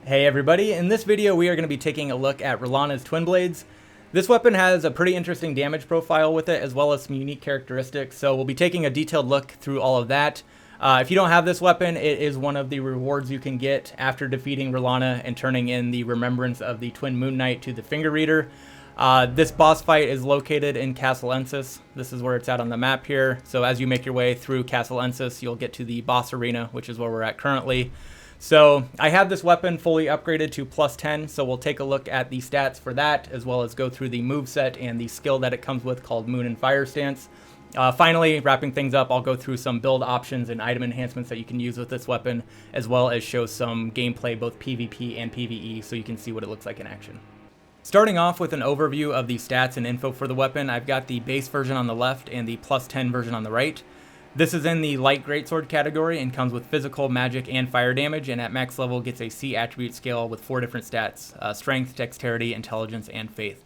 Hey everybody, in this video we are going to be taking a look at Rellana's Twin Blades. This weapon has a pretty interesting damage profile with it, as well as some unique characteristics, so we'll be taking a detailed look through all of that. If you don't have this weapon, it is one of the rewards you can get after defeating Rellana and turning in the Remembrance of the Twin Moon Knight to the Finger Reader. This boss fight is located in Castle Ensis. This is where it's at on the map here, so as you make your way through Castle Ensis, you'll get to the boss arena, which is where we're at currently. So I have this weapon fully upgraded to plus 10, so we'll take a look at the stats for that, as well as go through the moveset and the skill that it comes with called Moon and Fire Stance. Finally, wrapping things up, I'll go through some build options and item enhancements that you can use with this weapon, as well as show some gameplay, both PvP and PvE, so you can see what it looks like in action. Starting off with an overview of the stats and info for the weapon, I've got the base version on the left and the plus 10 version on the right. This is in the light greatsword category and comes with physical, magic, and fire damage, and at max level gets a C attribute scale with 4 different stats: strength, dexterity, intelligence, and faith.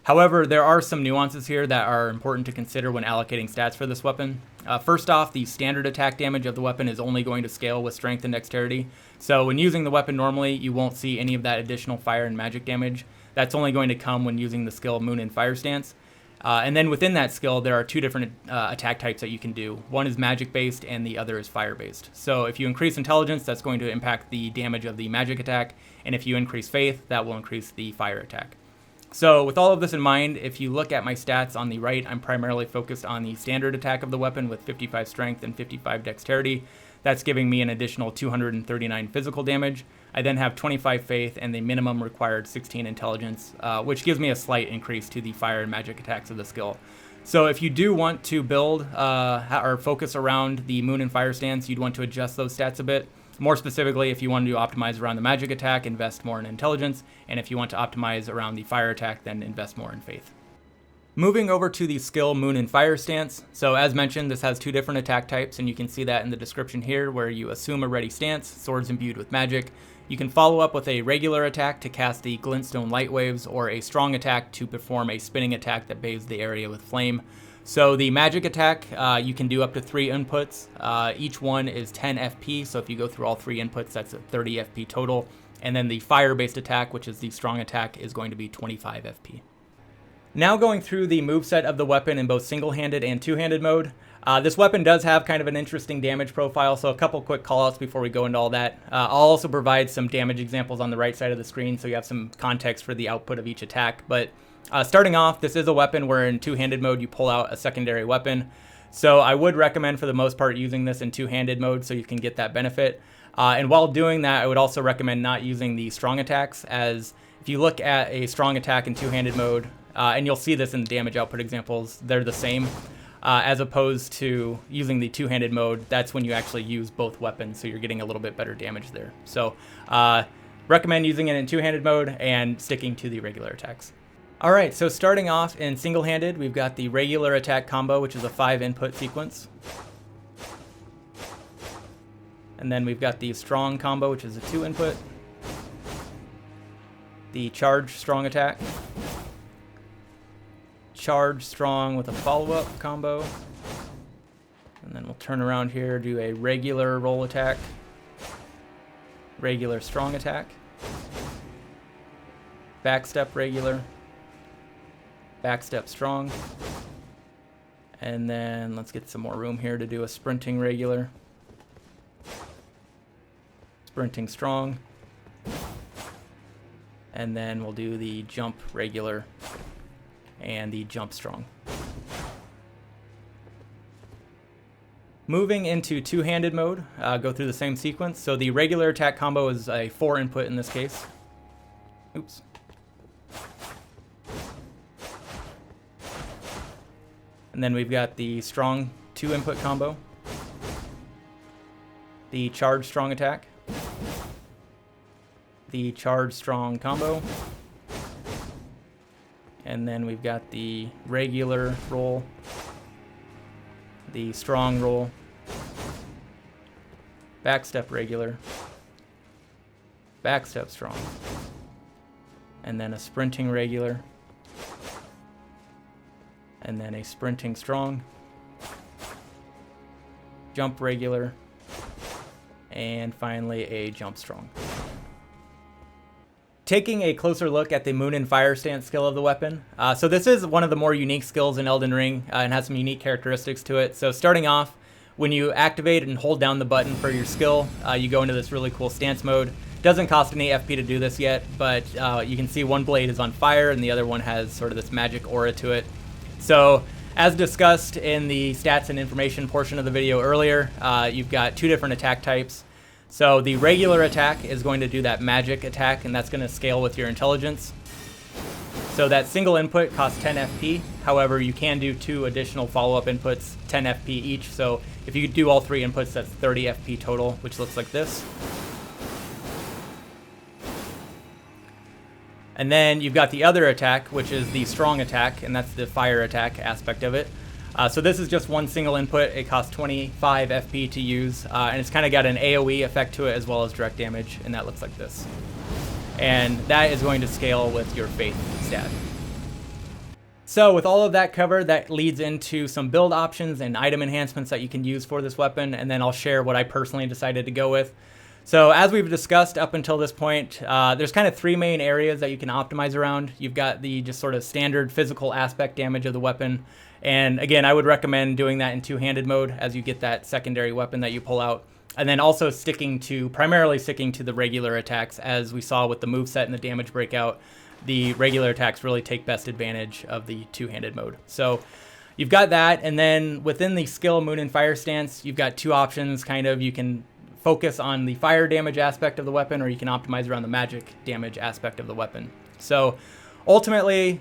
However, there are some nuances here that are important to consider when allocating stats for this weapon. First off, the standard attack damage of the weapon is only going to scale with strength and dexterity, so when using the weapon normally, you won't see any of that additional fire and magic damage. That's only going to come when using the skill Moon and Fire Stance. And then within that skill, there are 2 different attack types that you can do. One is magic-based and the other is fire-based. So if you increase intelligence, that's going to impact the damage of the magic attack. And if you increase faith, that will increase the fire attack. So with all of this in mind, if you look at my stats on the right, I'm primarily focused on the standard attack of the weapon with 55 strength and 55 dexterity. That's giving me an additional 239 physical damage. I then have 25 faith and the minimum required 16 intelligence, which gives me a slight increase to the fire and magic attacks of the skill. So if you do want to build or focus around the Moon and Fire Stance, you'd want to adjust those stats a bit. More specifically, if you want to optimize around the magic attack, invest more in intelligence, and if you want to optimize around the fire attack, then invest more in faith. Moving over to the skill Moon and Fire Stance. So as mentioned, this has 2 different attack types, and you can see that in the description here, where you assume a ready stance, swords imbued with magic. You can follow up with a regular attack to cast the glintstone light waves, or a strong attack to perform a spinning attack that bathes the area with flame. So the magic attack, you can do up to 3 inputs. Each one is 10 FP, so if you go through all 3 inputs, that's a 30 FP total. And then the fire-based attack, which is the strong attack, is going to be 25 FP. Now going through the moveset of the weapon in both single-handed and two-handed mode. This weapon does have kind of an interesting damage profile, so a couple quick callouts before we go into all that. I'll also provide some damage examples on the right side of the screen so you have some context for the output of each attack. But starting off, this is a weapon where in two-handed mode you pull out a secondary weapon. So I would recommend for the most part using this in two-handed mode so you can get that benefit. And while doing that, I would also recommend not using the strong attacks, as if you look at a strong attack in two-handed mode, and you'll see this in the damage output examples, they're the same. As opposed to using the two-handed mode, that's when you actually use both weapons, so you're getting a little bit better damage there. So recommend using it in two-handed mode and sticking to the regular attacks. Alright, so starting off in single-handed, we've got the regular attack combo, which is a 5-input sequence. And then we've got the strong combo, which is a 2-input. The charge strong attack. Charge strong with a follow-up combo, and then we'll turn around here, do a regular roll attack, regular strong attack, backstep regular, backstep strong, and then let's get some more room here to do a sprinting regular, sprinting strong, and then we'll do the jump regular and the jump strong. Moving into two-handed mode, go through the same sequence. So the regular attack combo is a 4-input in this case. Oops. And then we've got the strong 2-input combo, the charge strong attack, the charge strong combo, and then we've got the regular roll, the strong roll, backstep regular, backstep strong, and then a sprinting regular, and then a sprinting strong, jump regular, and finally a jump strong. taking a closer look at the Moon and Fire Stance skill of the weapon. So this is one of the more unique skills in Elden Ring and has some unique characteristics to it. So starting off, when you activate and hold down the button for your skill, you go into this really cool stance mode. Doesn't cost any FP to do this yet, but you can see one blade is on fire and the other one has sort of this magic aura to it. So as discussed in the stats and information portion of the video earlier, you've got two different attack types. So the regular attack is going to do that magic attack, and that's going to scale with your intelligence. So that single input costs 10 FP. However, you can do 2 additional follow-up inputs, 10 FP each. So if you do all 3 inputs, that's 30 FP total, which looks like this. And then you've got the other attack, which is the strong attack, and that's the fire attack aspect of it. So this is just one single input. It costs 25 FP to use, and it's kind of got an AoE effect to it as well as direct damage, and that looks like this. And that is going to scale with your faith stat. So with all of that covered, that leads into some build options and item enhancements that you can use for this weapon, and then I'll share what I personally decided to go with. So as we've discussed up until this point, there's kind of 3 main areas that you can optimize around. You've got the just sort of standard physical aspect damage of the weapon. And again, I would recommend doing that in two-handed mode as you get that secondary weapon that you pull out. And then also primarily sticking to the regular attacks. As we saw with the moveset and the damage breakout, the regular attacks really take best advantage of the two-handed mode. So you've got that, and then within the skill Moon and Fire Stance, you've got 2 options. Kind of, you can focus on the fire damage aspect of the weapon, or you can optimize around the magic damage aspect of the weapon. So ultimately,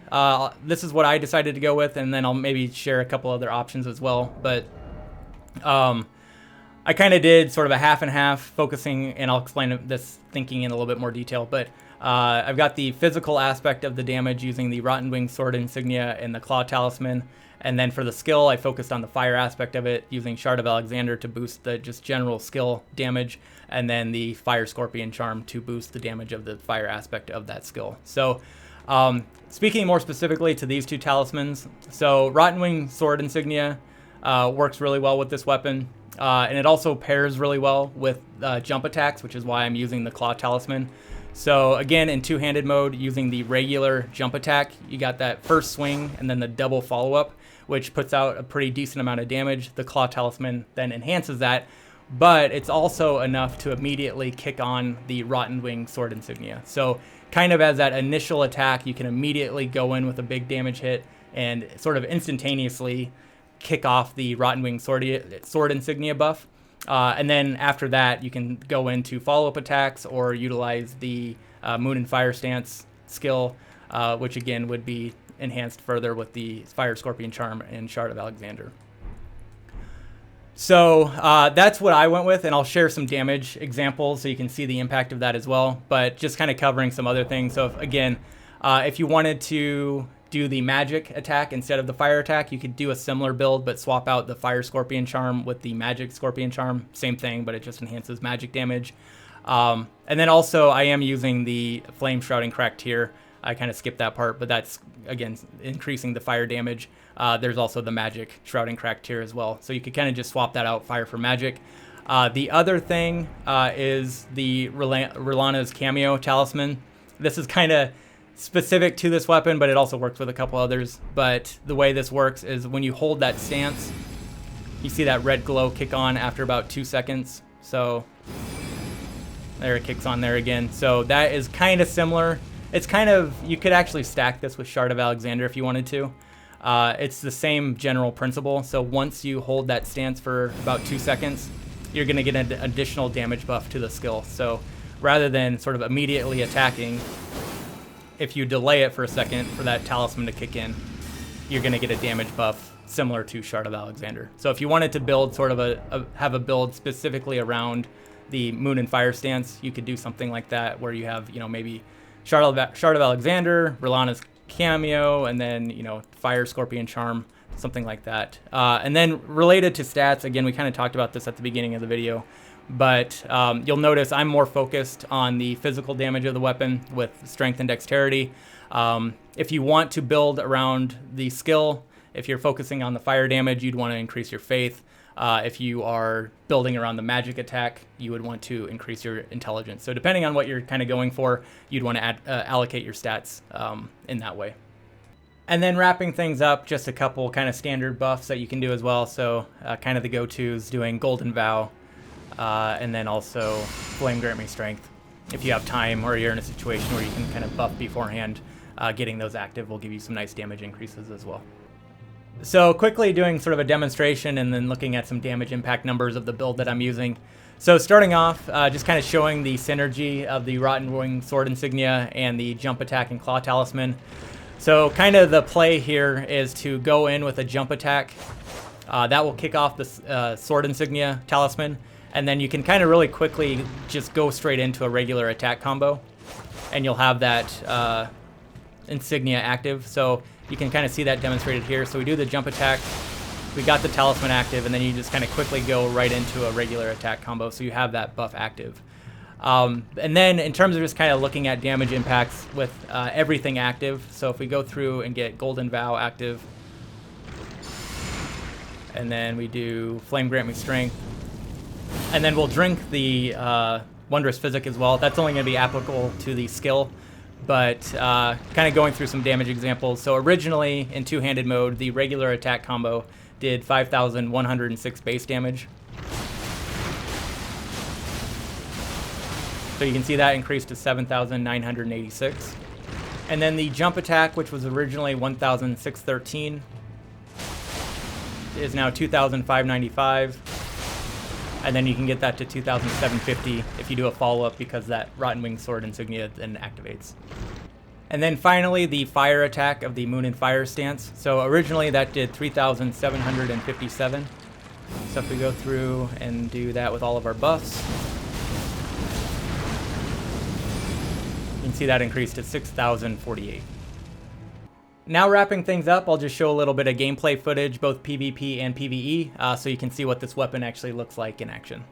this is what I decided to go with, and then I'll maybe share a couple other options as well. But I kind of did sort of a half and half, focusing, and I'll explain this thinking in a little bit more detail. But I've got the physical aspect of the damage using the Rotten Wing Sword Insignia and the Claw Talisman. And then for the skill, I focused on the fire aspect of it, using Shard of Alexander to boost the just general skill damage, and then the Fire Scorpion Charm to boost the damage of the fire aspect of that skill. So speaking more specifically to these 2 talismans, so Rotten Wing Sword Insignia works really well with this weapon, and it also pairs really well with jump attacks, which is why I'm using the Claw Talisman. So again, in two-handed mode, using the regular jump attack, you got that first swing and then the double follow-up, which puts out a pretty decent amount of damage. The Claw Talisman then enhances that, but it's also enough to immediately kick on the Rotten Wing Sword Insignia. So kind of as that initial attack, you can immediately go in with a big damage hit and sort of instantaneously kick off the Rotten Wing Sword Insignia buff. And then after that, you can go into follow-up attacks or utilize the Moon and Fire Stance skill, which again would be enhanced further with the Fire Scorpion Charm and Shard of Alexander. So that's what I went with, and I'll share some damage examples so you can see the impact of that as well, but just kind of covering some other things. So if you wanted to do the magic attack instead of the fire attack, you could do a similar build, but swap out the Fire Scorpion Charm with the Magic Scorpion Charm. Same thing, but it just enhances magic damage. And then also I am using the Flame Shrouding Cracked here. I kind of skipped that part, but that's, again, increasing the fire damage. There's also the Magic Shrouding Cracked here as well. So you could kind of just swap that out, fire for magic. The other thing is the Rellana's Cameo Talisman. This is kind of specific to this weapon, but it also works with a couple others. But the way this works is when you hold that stance, you see that red glow kick on after about 2 seconds. So there it kicks on there again. So that is kind of similar. It's kind of, you could actually stack this with Shard of Alexander if you wanted to. It's the same general principle. So once you hold that stance for about 2 seconds, you're going to get an additional damage buff to the skill. So rather than sort of immediately attacking, if you delay it for a second for that talisman to kick in, you're going to get a damage buff similar to Shard of Alexander. So if you wanted to build sort of have a build specifically around the Moon and Fire Stance, you could do something like that where you have, maybe Shard of Alexander, Rellana's Cameo, and then, Fire Scorpion Charm, something like that. And then related to stats, again, we kind of talked about this at the beginning of the video, but you'll notice I'm more focused on the physical damage of the weapon with strength and dexterity. If you want to build around the skill, if you're focusing on the fire damage, you'd want to increase your faith. If you are building around the magic attack, you would want to increase your intelligence. So depending on what you're kind of going for, you'd want to allocate your stats in that way. And then wrapping things up, just a couple kind of standard buffs that you can do as well. So kind of the go-tos, doing Golden Vow, and then also Flame Grant Me Strength. If you have time or you're in a situation where you can kind of buff beforehand, getting those active will give you some nice damage increases as well. So quickly doing sort of a demonstration and then looking at some damage impact numbers of the build that I'm using. So starting off, just kind of showing the synergy of the Rotten Wing Sword Insignia and the Jump Attack and Claw Talisman. So kind of the play here is to go in with a Jump Attack. That will kick off the Sword Insignia Talisman, and then you can kind of really quickly just go straight into a regular attack combo, and you'll have that Insignia active. So you can kind of see that demonstrated here. So we do the Jump Attack, we got the Talisman active, and then you just kind of quickly go right into a regular attack combo, so you have that buff active. And then in terms of just kind of looking at damage impacts with everything active, so if we go through and get Golden Vow active, and then we do Flame Grant Me Strength, and then we'll drink the Wondrous Physic as well. That's only going to be applicable to the skill, but kind of going through some damage examples. So originally in two-handed mode, the regular attack combo did 5,106 base damage. So you can see that increased to 7,986. And then the jump attack, which was originally 1,613, is now 2,595. And then you can get that to 2,750 if you do a follow-up, because that Rotten Wing Sword Insignia then activates. And then finally, the fire attack of the Moon and Fire stance. So originally that did 3,757. So if we go through and do that with all of our buffs, you can see that increased to 6,048. Now wrapping things up, I'll just show a little bit of gameplay footage, both PvP and PvE, so you can see what this weapon actually looks like in action.